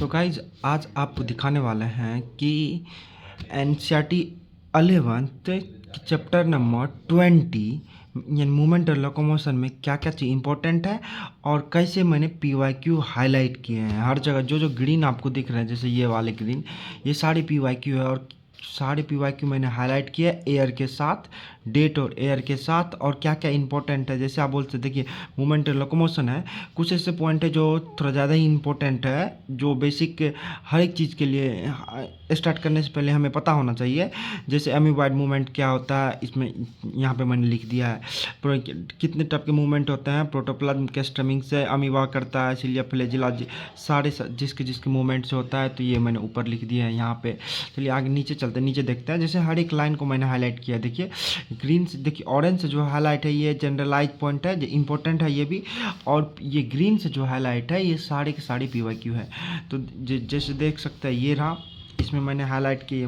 तो गाइज आज आपको दिखाने वाले हैं कि एनसीईआरटी 11th चैप्टर नंबर 20 यानी मूवमेंट और लोकोमोशन में क्या क्या चीज़ इंपॉर्टेंट है और कैसे मैंने पीवाईक्यू हाईलाइट किए हैं। हर जगह जो जो ग्रीन आपको दिख रहे हैं, जैसे ये वाले ग्रीन, ये सारे पीवाईक्यू है और सारे पीवाईक्यू मैंने हाईलाइट किया एयर के साथ, डेट और एयर के साथ, और क्या क्या इंपॉर्टेंट है। जैसे आप बोलते देखिए मूवमेंट और लोकोमोशन है, कुछ ऐसे पॉइंट है जो थोड़ा ज़्यादा ही इंपॉर्टेंट है, जो बेसिक हर एक चीज़ के लिए स्टार्ट करने से पहले हमें पता होना चाहिए। जैसे एमीबॉयड मूवमेंट क्या होता है, इसमें यहाँ पे मैंने लिख दिया है। कितने टाइप के मूवमेंट होते हैं, प्रोटोप्लाज्म के स्ट्रमिंग से अमीबा करता है, सिलिया फ्लैजिला, सारे जिसके जिसके मूवमेंट से होता है, तो ये मैंने ऊपर लिख दिया है यहाँ पे। चलिए आगे नीचे चलते हैं, नीचे देखते हैं। जैसे हर एक लाइन को मैंने हाईलाइट किया, देखिए ग्रीन से, देखिए ऑरेंज से जो हाईलाइट है ये जनरलाइज पॉइंट है, जो इंपॉर्टेंट है ये भी, और ये ग्रीन से जो हाईलाइट है ये सारे के सारे पीवाईक्यू है। तो जैसे देख सकते हैं ये रहा, इसमें मैंने हाईलाइट किए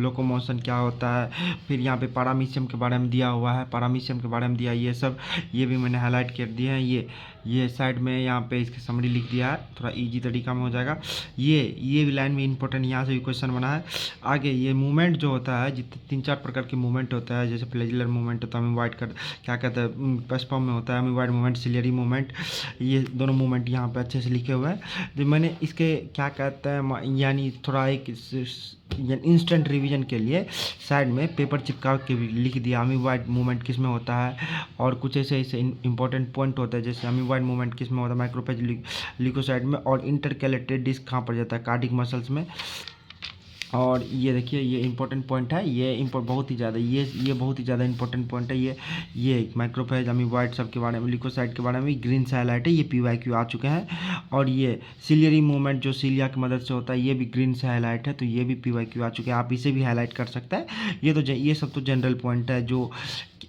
लोकोमोशन क्या होता है, फिर यहाँ पे पैरामीशियम के बारे में दिया हुआ है, पैरामीशियम के बारे में दिया, ये सब ये भी मैंने हाईलाइट कर दिए हैं। ये साइड में यहाँ पे इसकी समरी लिख दिया है, थोड़ा इजी तरीका में हो जाएगा। ये भी लाइन में इंपॉर्टेंट, यहाँ से भी क्वेश्चन बना है। आगे ये मूवमेंट जो होता है, जितने 3-4 प्रकार के मूवमेंट होता है, जैसे फ्लैजिलर मूवमेंट होता है, अमीबॉयड कर क्या कहते हैं पेस्पम में होता है, अमीबॉयड मूवमेंट, सिलियरी मूवमेंट, ये दोनों मूवमेंट यहाँ पे अच्छे से लिखे हुए हैं। जो मैंने इसके क्या कहते हैं, यानी थोड़ा एक इंस्टेंट रिवीजन के लिए साइड में पेपर चिपका के भी लिख दिया अमीबॉयड मूवमेंट किस में होता है, और कुछ ऐसे ऐसे इंपॉर्टेंट पॉइंट होता है, जैसे अमीबॉयड मूवमेंट किस में होता है, माइक्रोफेज लिकोसाइड में, और इंटरकैलेटेड डिस्क कहाँ पर जाता है, कार्डिक मसल्स में। और ये देखिए ये इंपॉर्टेंट पॉइंट है, ये बहुत ही ज़्यादा, ये बहुत ही ज़्यादा इंपॉर्टेंट पॉइंट है। ये माइक्रोफेज अमीबॉयड सब के बारे में, लिकोसाइड के बारे में ग्रीन से हाईलाइट है, ये पीवाईक्यू आ चुके हैं। और ये सिलियरी मूवमेंट जो सिलिया की मदद से होता है, ये भी ग्रीन से हाईलाइट है, तो ये भी पीवाईक्यू आ चुके हैं। आप इसे भी हाईलाइट कर सकते हैं। ये सब तो जनरल पॉइंट है जो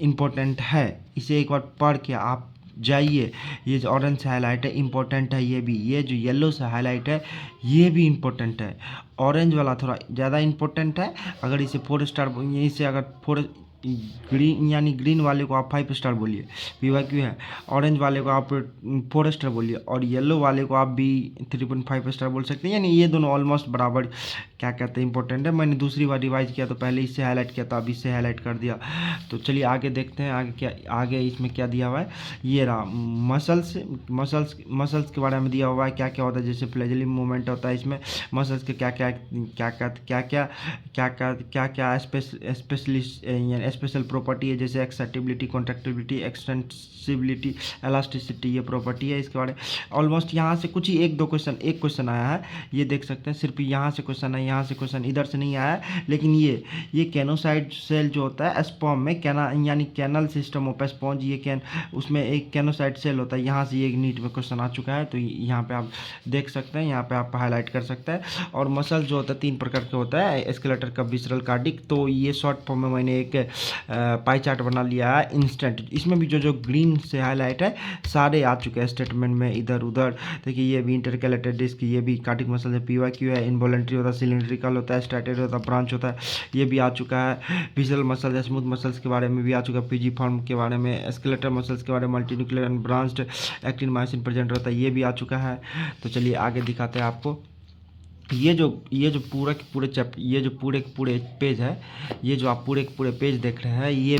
इंपॉर्टेंट है, इसे एक बार पढ़ के आप जाइए। ये जो ऑरेंज से हाईलाइट है इंपॉर्टेंट है, ये भी। ये जो येलो से हाईलाइट है ये भी इंपॉर्टेंट है। ऑरेंज वाला थोड़ा ज़्यादा इंपॉर्टेंट है, अगर इसे 4 स्टार, इसे अगर 4 ग्रीन यानी ग्रीन वाले को आप 5 स्टार बोलिए, पीवाईक्यू है। ऑरेंज वाले को आप 4 स्टार बोलिए, और येलो वाले को आप भी 3.5 स्टार बोल सकते हैं। यानी ये दोनों ऑलमोस्ट बराबर क्या कहते हैं इंपॉर्टेंट है। मैंने दूसरी बार रिवाइज किया तो पहले इससे हाईलाइट किया था, अब इससे हाईलाइट कर दिया। तो चलिए आगे देखते हैं आगे इसमें क्या दिया हुआ है। ये रहा मसल्स के बारे में दिया हुआ है, क्या क्या होता है। जैसे फ्लैजिलम मूवमेंट होता है, इसमें मसल्स के क्या स्पेशल प्रॉपर्टी है, जैसे एक्साइटेबिलिटी, कॉन्ट्रैक्टिबिलिटी, एक्सटेंसिबिलिटी, एलास्टिसिटी, ये प्रॉपर्टी है। इसके बारे में ऑलमोस्ट यहाँ से कुछ ही एक क्वेश्चन आया है, ये देख सकते हैं। सिर्फ यहाँ से क्वेश्चन है, यहाँ से क्वेश्चन, इधर से नहीं आया है। लेकिन ये कैनोसाइड सेल जो होता है स्पर्म में, यानी कैनल सिस्टम ऑफ स्पॉन्ज, ये उसमें एक कैनोसाइड सेल होता है, यहाँ से ये नीट में क्वेश्चन आ चुका है। तो यहाँ पे आप देख सकते हैं, यहाँ पे आप हाईलाइट कर सकते हैं। और मसल जो होता है 3 प्रकार के होता है, स्केलेटल का, विसरल, कार्डिक। तो ये शॉर्ट फॉर्म में मैंने एक पाई चार्ट बना लिया है इंस्टेंट। इसमें भी जो ग्रीन से हाईलाइट है सारे आ चुके हैं स्टेटमेंट में, इधर उधर। देखिए ये भी इंटरकैलेटेड डिस्क, ये भी कार्डिक मसल है, पीवाईक्यू है, इनवॉलंटरी होता है, सिलिंड्रिकल होता है, स्ट्रैटेड होता है, ब्रांच होता है, ये भी आ चुका है। विजल मसल है, स्मूथ मसल्स के बारे में भी आ चुका है, पीजी फॉर्म के बारे में, स्केलेटल मसल्स के बारे में, multinuclear and branched actin myosin present होता है, ये भी आ चुका है। तो चलिए आगे दिखाते हैं आपको। ये जो पूरे के पूरे ये जो पूरे के पूरे पेज है, ये जो आप पूरे के पूरे पेज देख रहे हैं, ये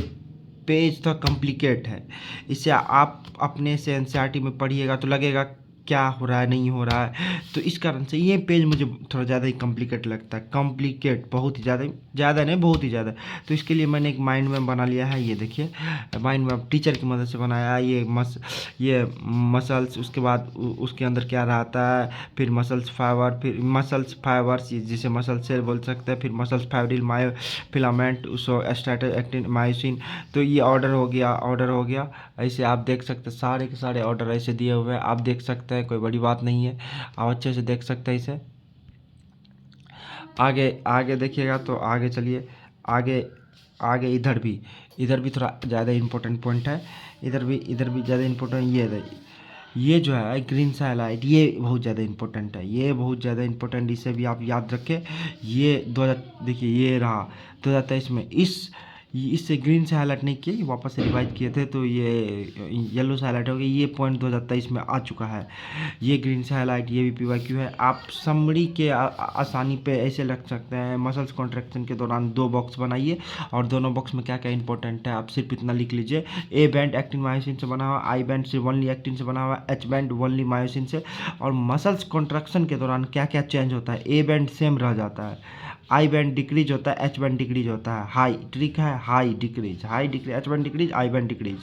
पेज तो कॉम्प्लिकेट है। इसे आप अपने से एनसीईआरटी में पढ़िएगा तो लगेगा क्या हो रहा है, नहीं हो रहा है। तो इस कारण से ये पेज मुझे थोड़ा ज़्यादा ही कॉम्प्लिकेट लगता है, कॉम्प्लिकेट बहुत ही ज़्यादा नहीं, बहुत ही ज़्यादा। तो इसके लिए मैंने एक माइंड मैप बना लिया है, ये देखिए माइंड मैप टीचर की मदद से बनाया है। ये मसल्स, उसके बाद उसके अंदर क्या रहता है, फिर मसल्स फाइबर्स, जिसे मसल सेल बोल सकते हैं, फिर मसल्स फाइब्रिल, मायो फिलामेंट, स्ट्रैटेज, एक्टिन, मायोसिन। तो ये ऑर्डर हो गया। ऐसे आप देख सकते हैं, सारे के सारे ऑर्डर ऐसे दिए हुए हैं, आप देख सकते हैं, कोई बड़ी बात नहीं है, आप अच्छे से देख सकते हैं इसे। आगे देखिएगा तो आगे चलिए, आगे इधर भी थोड़ा ज़्यादा इंपॉर्टेंट पॉइंट है, इधर भी ज़्यादा इंपॉर्टेंट। ये जो है ग्रीन से हाईलाइट, ये बहुत ज़्यादा इंपॉर्टेंट है, ये बहुत ज़्यादा इंपॉर्टेंट, इसे भी आप याद रखें। ये 2000 देखिए ये रहा 2023 में, इससे ग्रीन से हाईलाइट नहीं किए, वापस से रिवाइज किए थे तो ये येलो से हाईलाइट हो गया। ये पॉइंट 2023 में आ चुका है, ये ग्रीन से हाईलाइट, ये भी PYQ है। आप समरी के आसानी पे ऐसे लग सकते हैं। मसल्स कॉन्ट्रैक्शन के दौरान 2 बॉक्स बनाइए और दोनों बॉक्स में क्या क्या इंपॉर्टेंट है आप सिर्फ इतना लिख लीजिए। ए बैंड एक्टिन मायोसिन से बना हुआ, आई बैंड से ओनली एक्टिन से बना हुआ, एच बैंड ओनली मायोसिन से। और मसल्स कॉन्ट्रैक्शन के दौरान क्या क्या चेंज होता है, ए बैंड सेम रह जाता है, आई बैंड डिक्रीज होता है, एच बैंड डिक्रीज होता है। हाई ट्रिक है, high decrease, H band decrease, I band decrease.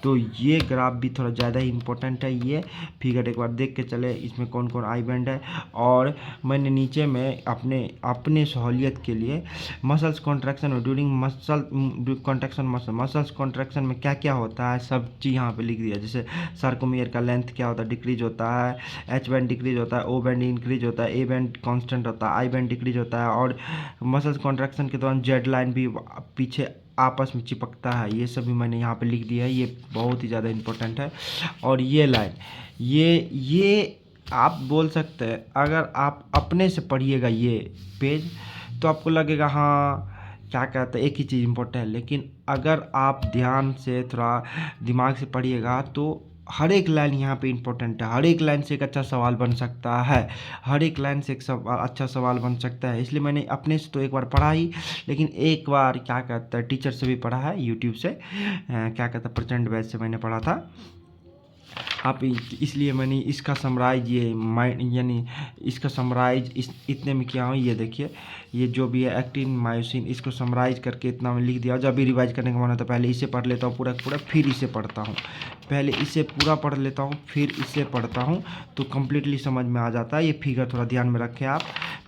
तो ये ग्राफ भी थोड़ा ज़्यादा ही इंपॉर्टेंट है। ये फिगर एक बार देख के चले इसमें कौन कौन आई बैंड है। और मैंने नीचे में अपने अपने सहूलियत के लिए मसल्स कॉन्ट्रैक्शन और during muscle contraction muscles contraction में क्या क्या होता है सब चीज़ यहाँ पे लिख दिया। जैसे सार्कोमियर का लेंथ क्या होता है, डिक्रीज होता है, एच बैंड डिक्रीज होता है, ओ बैंड इंक्रीज होता है, ए बैंड कांस्टेंट होता है, आई बैंड डिक्रीज होता है। और मसल्स कॉन्ट्रैक्शन के दौरान जेड लाइन भी पीछे आपस में चिपकता है। ये सब भी मैंने यहाँ पे लिख दिया है, ये बहुत ही ज़्यादा इंपॉर्टेंट है। और ये लाइन, ये आप बोल सकते हैं अगर आप अपने से पढ़िएगा ये पेज तो आपको लगेगा हाँ क्या कहते हैं एक ही चीज़ इंपॉर्टेंट है। लेकिन अगर आप ध्यान से थोड़ा दिमाग से पढ़िएगा तो हर एक लाइन यहाँ पे इंपॉर्टेंट है। हर एक लाइन से एक अच्छा सवाल बन सकता है, हर एक लाइन से एक अच्छा सवाल बन सकता है। इसलिए मैंने अपने से तो एक बार पढ़ा ही, लेकिन एक बार क्या कहता है टीचर से भी पढ़ा है, यूट्यूब से क्या कहता है प्रचंड बैच से मैंने पढ़ा था। आप इसलिए मैंने इसका समराइज ये माइंड यानी इसका समराइज इतने में किया हूँ। ये देखिए ये जो भी है एक्टिन मायोसिन इसको समराइज करके इतना में लिख दिया। जब भी रिवाइज करने का मन होता है पहले इसे पढ़ लेता हूँ पूरा पूरा, फिर इसे पढ़ता हूँ। पहले इसे पूरा पढ़ लेता हूँ फिर इसे पढ़ता हूँ तो कम्प्लीटली समझ में आ जाता है। ये फिगर थोड़ा ध्यान में रखें आप,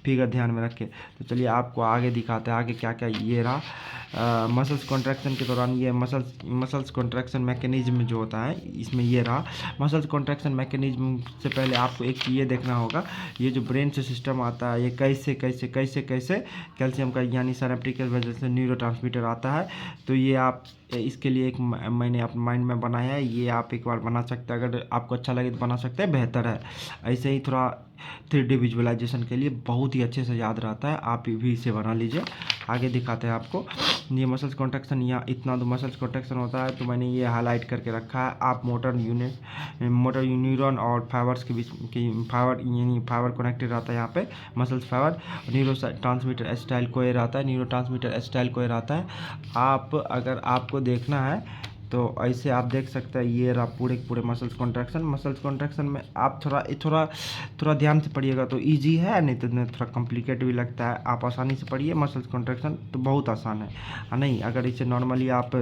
फिगर ध्यान में रखें। तो चलिए आपको आगे दिखाते हैं आगे क्या क्या। ये रहा मसल्स कॉन्ट्रैक्शन के दौरान ये मसल्स कॉन्ट्रैक्शन मैकेनिज्म जो होता है इसमें ये रहा। मसल्स कॉन्ट्रैक्शन मैकेनिज्म से पहले आपको एक चीज़ ये देखना होगा, ये जो ब्रेन से सिस्टम आता है ये कैसे कैसे कैसे कैसे कैल्शियम का यानी सिनेप्टिक की वजह से न्यूरोट्रांसमीटर आता है। तो ये आप इसके लिए एक मैंने अपने माइंड में बनाया है, ये आप एक बार बना सकते हैं। अगर आपको अच्छा लगे तो बना सकते हैं, बेहतर है। ऐसे ही थोड़ा 3D विजुअलाइजेशन के लिए बहुत ही अच्छे से याद रहता है, आप भी इसे बना लीजिए। आगे दिखाते हैं आपको। ये मसल्स कॉन्ट्रैक्शन यहाँ इतना तो मसल्स कॉन्ट्रैक्शन होता है तो मैंने ये हाईलाइट करके रखा है। आप मोटर न्यूरॉन और फाइबर्स के बीच की फाइबर यानी फाइबर कनेक्टेड रहता है यहाँ पे muscles fibre. Neuro transmitter acetyl CoA रहता है, न्यूरो ट्रांसमीटर एसिटाइल कोए रहता है। आप अगर आपको देखना है तो ऐसे आप देख सकते हैं। ये रहा पूरे पूरे मसल्स कॉन्ट्रैक्शन में आप थोड़ा ध्यान से पढ़िएगा तो इजी है, नहीं तो थोड़ा कॉम्प्लिकेट भी लगता है। आप आसानी से पढ़िए मसल्स कॉन्ट्रैक्शन तो बहुत आसान है नहीं। अगर इसे नॉर्मली आप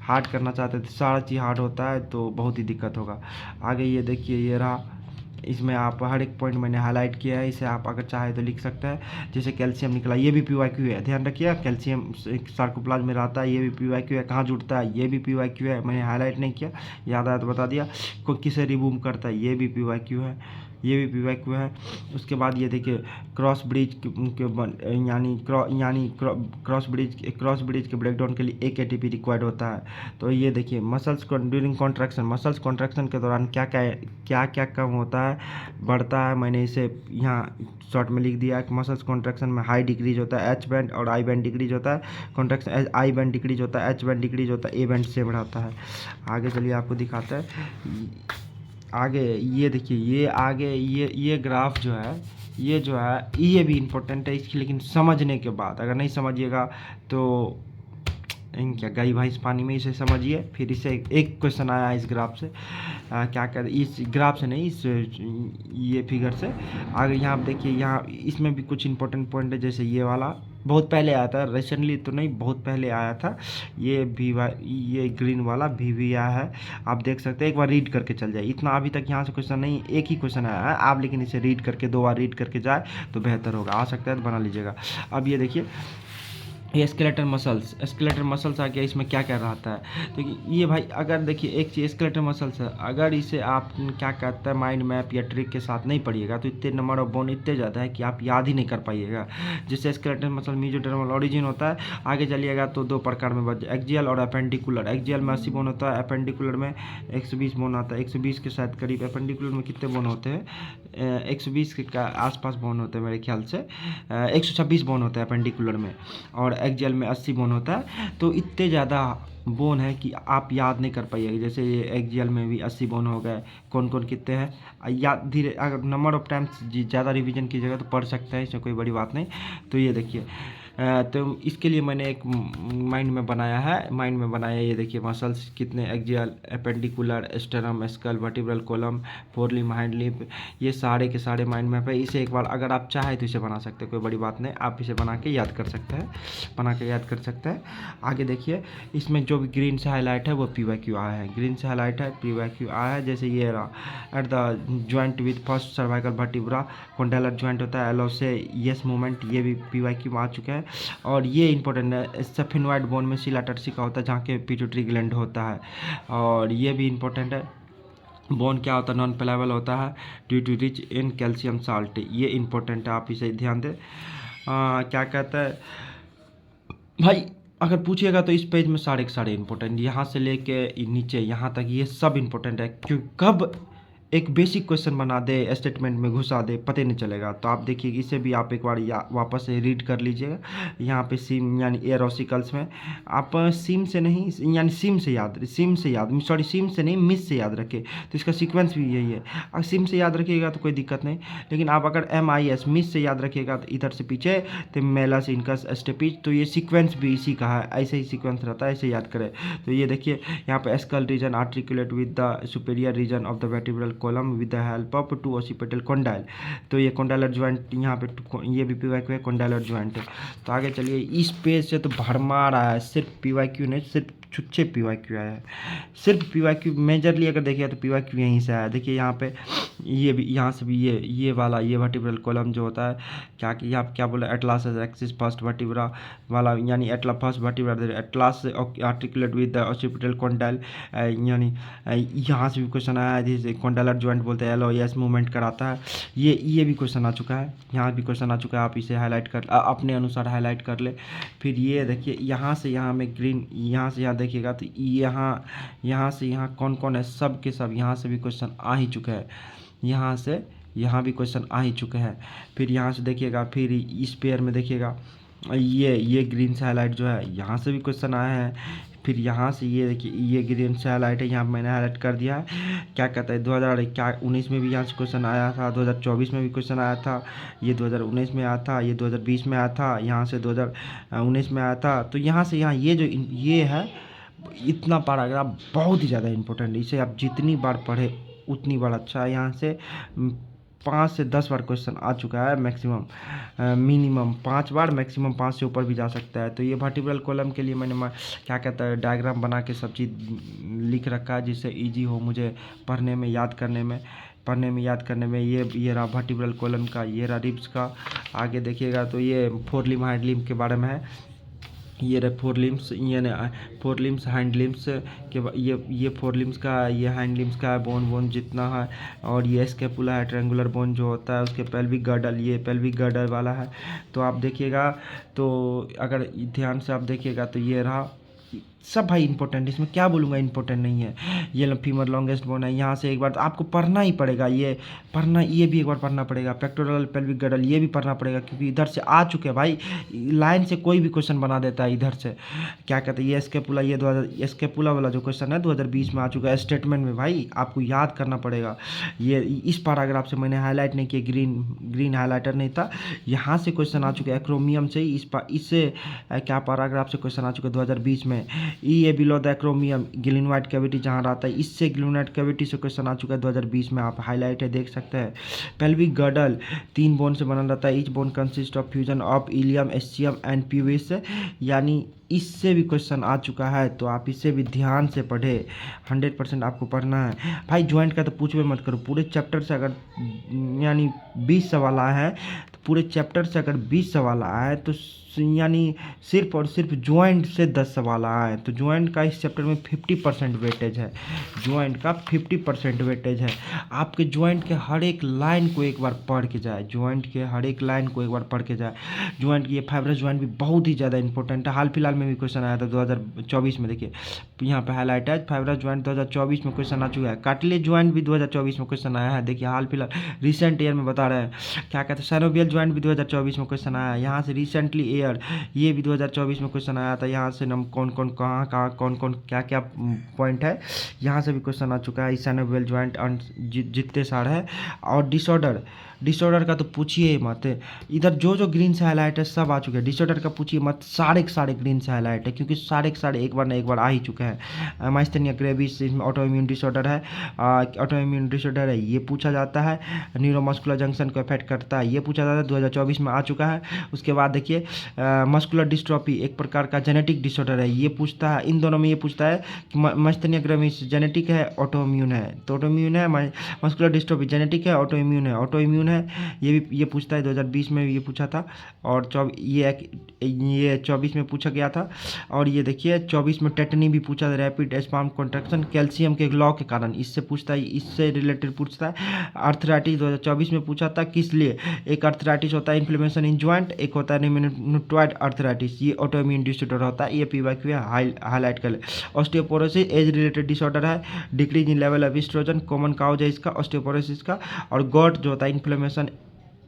हार्ड करना चाहते हैं तो सारा चीज़ हार्ड होता है तो बहुत ही दिक्कत होगा। आगे ये देखिए ये रहा, इसमें आप हर एक पॉइंट मैंने हाईलाइट किया है, इसे आप अगर चाहे तो लिख सकते हैं। जैसे कैल्शियम निकला ये भी PYQ है, ध्यान रखिए कैल्शियम सार्कोप्लाज्म में रहता है, ये भी PYQ है। कहाँ जुड़ता है ये भी PYQ है, मैंने हाईलाइट नहीं किया, याद आया तो बता दिया। किसे रिमूव करता है ये भी PYQ है, ये भी PYQ है। उसके बाद ये देखिए क्रॉस ब्रिज यानी क्रॉस ब्रिज के ब्रेकडाउन के लिए 1 ATP रिक्वायर्ड होता है। तो ये देखिए muscles during contraction, muscles contraction के दौरान क्या क्या कम होता है बढ़ता है, मैंने इसे यहाँ शॉर्ट में लिख दिया है। मसल्स कॉन्ट्रैक्शन में हाई डिक्रीज होता है, एच बैंड और आई बैंड डिक्रीज होता है। कॉन्ट्रैक्शन आई बैंड डिक्रीज होता है, एच बैंड डिक्रीज होता है, ए बैंड सेम रहता है। आगे चलिए आपको दिखाते हैं आगे। ये देखिए ये आगे ये ग्राफ जो है ये भी इम्पोर्टेंट है इसकी, लेकिन समझने के बाद अगर नहीं समझिएगा तो क्या गई भैंस पानी में, इसे समझिए। फिर इसे एक क्वेश्चन आया इस ग्राफ से क्या कर इस ग्राफ से नहीं इस ये फिगर से। आगे यहाँ आप देखिए यहाँ इसमें भी कुछ इंपॉर्टेंट पॉइंट है। जैसे ये वाला बहुत पहले आया था, रिसेंटली तो नहीं बहुत पहले आया था। ये ये ग्रीन वाला भी आया है, आप देख सकते हैं। एक बार रीड करके चल जाए, इतना अभी तक यहाँ से क्वेश्चन नहीं, एक ही क्वेश्चन आया है आप, लेकिन इसे रीड करके 2 बार रीड करके जाए तो बेहतर होगा। आ सकता है तो बना लीजिएगा। अब ये देखिए ये स्केलेटल मसल्स आ गया। इसमें क्या क्या रहता है तो ये भाई अगर देखिए एक चीज़ स्केलेटल मसल्स है, अगर इसे आप क्या कहते हैं माइंड मैप या ट्रिक के साथ नहीं पढ़िएगा तो इतने नंबर ऑफ बोन इतने ज़्यादा है कि आप याद ही नहीं कर पाइएगा। जिससे स्केलेटल मसल मेसोडर्मल ओरिजिन होता है। आगे चलिएगा तो 2 प्रकार में बच एक्जियल और अपेंडिकुलर। एक्जियल में 80 बोन होता है, अपेंडिकुलर में 120 बोन आता है। 120 के साथ करीब अपेंडिकुलर में कितने बोन होते हैं 120 के आसपास बोन होते हैं मेरे ख्याल से। 126 बोन होते हैं अपेंडिकुलर में। और एक्जियल में 80 बोन होता है, तो इतने ज़्यादा बोन है कि आप याद नहीं कर पाइएगा। जैसे ये एक्जियल में भी 80 बोन हो गए, कौन कौन कितने हैं याद धीरे, अगर नंबर ऑफ टाइम्स ज़्यादा रिवीजन कीजिएगा तो पढ़ सकते हैं, इसमें कोई बड़ी बात नहीं। तो ये देखिए तो इसके लिए मैंने एक माइंड में बनाया है, माइंड में बनाया, ये देखिए मसल्स कितने, axial, appendicular, sternum, skull, vertebral column, fore limb, hind limb, ये सारे के सारे माइंड मैप है। इसे एक बार अगर आप चाहें तो इसे बना सकते हैं, कोई बड़ी बात नहीं, आप इसे बना के याद कर सकते हैं, बना के याद कर सकते हैं। आगे देखिए इसमें जो भी ग्रीन से हाईलाइट है वो PYQ आया है, ग्रीन से हाईलाइट है PYQ आया है। जैसे ये रहा at the joint with first cervical vertebra, condylar joint होता है, एलो से यस मूवमेंट, ये भी PYQ में आ चुका है। और ये इंपॉर्टेंट है, सफिनॉइड बोन में सिला टर्सिका होता है जहाँ के पिट्यूटरी ग्लैंड होता है, और ये भी इंपॉर्टेंट है। बोन क्या होता है, नॉन प्लेबल होता है due to rich in calcium salt, ये इंपॉर्टेंट है, आप इसे ध्यान दें। क्या कहता है भाई, अगर पूछिएगा तो इस पेज में सारे के सारे इंपॉर्टेंट, यहाँ से लेके नीचे यहाँ तक ये सब इंपॉर्टेंट है, क्यों कब एक बेसिक क्वेश्चन बना दे, स्टेटमेंट में घुसा दे, पता नहीं चलेगा। तो आप देखिए इसे भी आप एक बार वापस से रीड कर लीजिएगा। यहाँ पे सिम यानी एयर ऑसिकल्स में आप सिम से नहीं यानी सिम से याद सॉरी सिम से नहीं मिस से याद रखें, तो इसका सीक्वेंस भी यही है। अगर सिम से याद रखिएगा तो कोई दिक्कत नहीं, लेकिन आप अगर MIS मिस से याद रखिएगा तो इधर से पीछे तो मेलस इनकस स्टेपिज, तो ये सीक्वेंस भी इसी का है, ऐसे ही सीक्वेंस रहता है, ऐसे याद करें। तो ये देखिए यहाँ पे skull region articulate with the superior region of the vertebral column with the help of two occipital condyle, तो ये कॉन्डाइलर ज्वाइंट यहाँ पे ये भी PYQ है, कॉन्डाइलर ज्वाइंट है। तो आगे चलिए, इस पेज से तो भरमार आया है, सिर्फ PYQ नहीं, सिर्फ छुच्छे PYQ आया है, सिर्फ PYQ मेजरली अगर देखिए तो PYQ यहीं से आया है। देखिए यहाँ पे ये भी, यहाँ से भी ये वाला, ये वर्टिब्रल कॉलम जो होता है क्या कि यहाँ क्या बोला, एटलास एक्सिस फर्स्ट वर्टिब्रा वाला, यानी atlas first vertebra atlas articulate with the occipital condyle, यानी यहाँ से भी क्वेश्चन आया है, जैसे कॉन्डाइलर ज्वाइंट बोलते हैं, LOS मूवमेंट कराता है, ये भी क्वेश्चन आ चुका है, यहाँ भी क्वेश्चन आ चुका है, आप इसे हाईलाइट कर अपने अनुसार हाईलाइट कर ले। फिर ये देखिए यहाँ से यहाँ में ग्रीन, यहाँ से यहाँ देखिएगा तो यहाँ से यहाँ कौन कौन है, सब के सब यहाँ से भी क्वेश्चन आ ही चुका है, यहाँ से यहाँ भी क्वेश्चन आ ही चुके हैं। फिर यहाँ से देखिएगा, फिर इस पेयर में देखिएगा ये ग्रीन से हाईलाइट जो है, यहाँ से भी क्वेश्चन आया है। फिर यहाँ से ये देखिए ये ग्रीन से हाईलाइट है, यहाँ मैंने हाईलाइट कर दिया है। क्या कहता है 2019 में भी यहाँ से क्वेश्चन आया था, 2024 में भी क्वेश्चन आया था, ये 2019 में आया था, ये 2020 में आया था, यहाँ से 2019 में आया था। तो यहाँ से यहाँ ये जो ये है, इतना पैराग्राफ बहुत ही ज़्यादा इंपॉर्टेंट है, इसे आप जितनी बार पढ़े उतनी बार अच्छा है। यहाँ से 5 से 10 बार क्वेश्चन आ चुका है मैक्सिमम, मिनिमम 5 बार, मैक्सिमम 5 से ऊपर भी जा सकता है। तो ये वर्टिब्रल कॉलम के लिए मैंने क्या कहता है डायग्राम बना के सब चीज़ लिख रखा है, जिससे इजी हो मुझे पढ़ने में, याद करने में। ये रहा वर्टिब्रल कॉलम का, ये रहा रिब्स का। आगे देखिएगा तो ये फोर लिम्ब हाइंड लिम्ब के बारे में है, ये रहे four limbs, four limbs hind limbs के ये फोर लिम्स का, ये हाइंड लिम्स का बोन जितना है, और ये स्कैपुला है, ट्रायंगुलर बोन जो होता है, उसके पेल्विक गर्डल, ये पेल्विक गर्डल वाला है। तो आप देखिएगा, तो अगर ध्यान से आप देखिएगा तो ये रहा सब भाई इंपॉर्टेंट, इसमें क्या बोलूँगा इंपॉर्टेंट नहीं है। ये फीमर लॉन्गेस्ट बोन है, यहाँ से एक बार तो आपको पढ़ना ही पड़ेगा, ये भी एक बार पढ़ना पड़ेगा। पेक्टोरल पेल्विक गर्डल ये भी पढ़ना पड़ेगा, क्योंकि इधर से आ चुके हैं भाई, लाइन से कोई भी क्वेश्चन बना देता है इधर से। क्या कहते हैं ये स्कैपुला, ये 2000 स्कैपुला वाला जो क्वेश्चन है 2020 में आ चुका है स्टेटमेंट में, भाई आपको याद करना पड़ेगा। ये इस पैराग्राफ से मैंने हाईलाइट नहीं किया, ग्रीन हाईलाइटर नहीं था, यहाँ से क्वेश्चन आ चुके हैं एक्रोमियम से ही, इससे क्या पैराग्राफ से क्वेश्चन आ चुके हैं 2020 में। ये बिलो द एक्रोमियम ग्लिनोइड कैविटी जहाँ रहता है, इससे ग्लिनोइड कैविटी से क्वेश्चन आ चुका है 2020 में, आप हाईलाइट है देख सकते हैं। पेल्विक गर्डल 3 बोन से बना रहता है, each bone consist of fusion of ilium, ischium and pubis, यानी इससे भी क्वेश्चन आ चुका है। तो आप इससे भी ध्यान से पढ़े, 100% आपको पढ़ना है भाई। ज्वाइंट का तो पूछबे मत करो, पूरे चैप्टर से अगर यानी 20 सवाल आए हैं, तो पूरे चैप्टर से अगर 20 सवाल आए हैं, तो यानी सिर्फ और सिर्फ ज्वाइंट से 10 सवाल आए। तो ज्वाइंट का इस चैप्टर में 50% वेटेज है, ज्वाइंट का 50% वेटेज है। आपके ज्वाइंट के हर एक लाइन को एक बार पढ़ के जाए, ज्वाइंट के हर एक लाइन को एक बार पढ़ के जाए। ज्वाइंट की ये फाइब्रस ज्वाइंट भी बहुत ही ज़्यादा इंपॉर्टेंट है, हाल फिलहाल में भी क्वेश्चन आया था 2024 में, देखिए यहाँ पे हाईलाइट है, फाइब्रस ज्वाइंट 2024 में क्वेश्चन आ चुका है। कार्टिलेज ज्वाइंट भी 2024 में क्वेश्चन आया है, देखिए हाल फिलहाल रिसेंट ईयर में बता रहे हैं। क्या कहते हैं सैनोवियल ज्वाइंट भी 2024 में क्वेश्चन आया है, यहाँ से रिसेंटली लेयर, ये भी 2024 में क्वेश्चन आया था। यहाँ से हम कौन कौन कहाँ कहाँ कौन कौन क्या क्या पॉइंट है, यहाँ से भी क्वेश्चन आ चुका है। ईसानोवेल ज्वाइंट जितने सारे है। और डिसऑर्डर का तो पूछिए मत, इधर जो जो ग्रीन से हाईलाइट है सब आ चुके हैं। डिसऑर्डर का पूछिए मत, सारे के सारे ग्रीन से हाईलाइट है, क्योंकि सारे के सारे एक बार ना एक बार आ ही चुके हैं। माइस्थेनिया ग्रेविस इसमें ऑटो इम्यून डिसऑर्डर है, ये पूछा जाता है। न्यूरोमस्कुलर जंक्शन को अफेक्ट करता है, ये पूछा जाता है, 2024 में आ चुका है। उसके बाद देखिए मस्कुलर डिस्ट्रॉफी एक प्रकार का जेनेटिक डिसऑर्डर है, ये पूछता है। इन दोनों में ये पूछता है कि माइस्थेनिया ग्रेविस जेनेटिक है ऑटो इम्यून है, तो ऑटो इम्यून है। मस्कुलर डिस्ट्रॉफी जेनेटिक है ऑटो इम्यून है, ये पूछता है। 2020 में ये पूछा था, और ये 24 में पूछा गया था। और ये देखिए 24 में टेटनी भी पूछा था, रैपिड स्पार्म कॉन्ट्रैक्शन कैल्शियम के लॉ के कारण, इससे पूछता है, इससे रिलेटेड पूछता है। आर्थराइटिस 2024 में पूछा था, किस लिए? एक आर्थराइटिस होता है इन्फ्लेमेशन इन ज्वाइंट, एक होता है निमोनिटॉइड आर्थराइटिस, ये ऑटो इम्यून डिसऑर्डर होता है। ये पीवाईक्यू हाईलाइट कर ले। ऑस्टियोपोरोसिस एज रिलेटेड डिसऑर्डर है, decrease in level of oestrogen, common cause है इसका ऑस्टियोपोरोसिस का। और गॉट जो होता है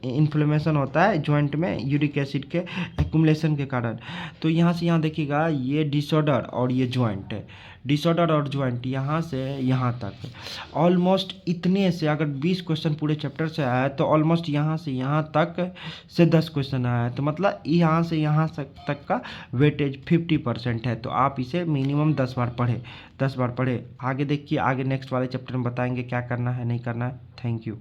इन्फ्लेमेशन होता है जॉइंट में यूरिक एसिड के एक्यूमुलेशन के कारण। तो यहाँ से यहाँ देखिएगा, ये डिसऑर्डर और ये जॉइंट है, डिसऑर्डर और जॉइंट यहाँ से यहाँ तक ऑलमोस्ट इतने से अगर 20 क्वेश्चन पूरे चैप्टर से आया है, तो ऑलमोस्ट यहाँ से यहाँ तक से 10 क्वेश्चन आया है, तो मतलब यहाँ से यहाँ तक का वेटेज 50% है। तो आप इसे मिनिमम 10 बार पढ़े। आगे देखिए, आगे नेक्स्ट वाले चैप्टर में बताएंगे क्या करना है नहीं करना है। Thank you.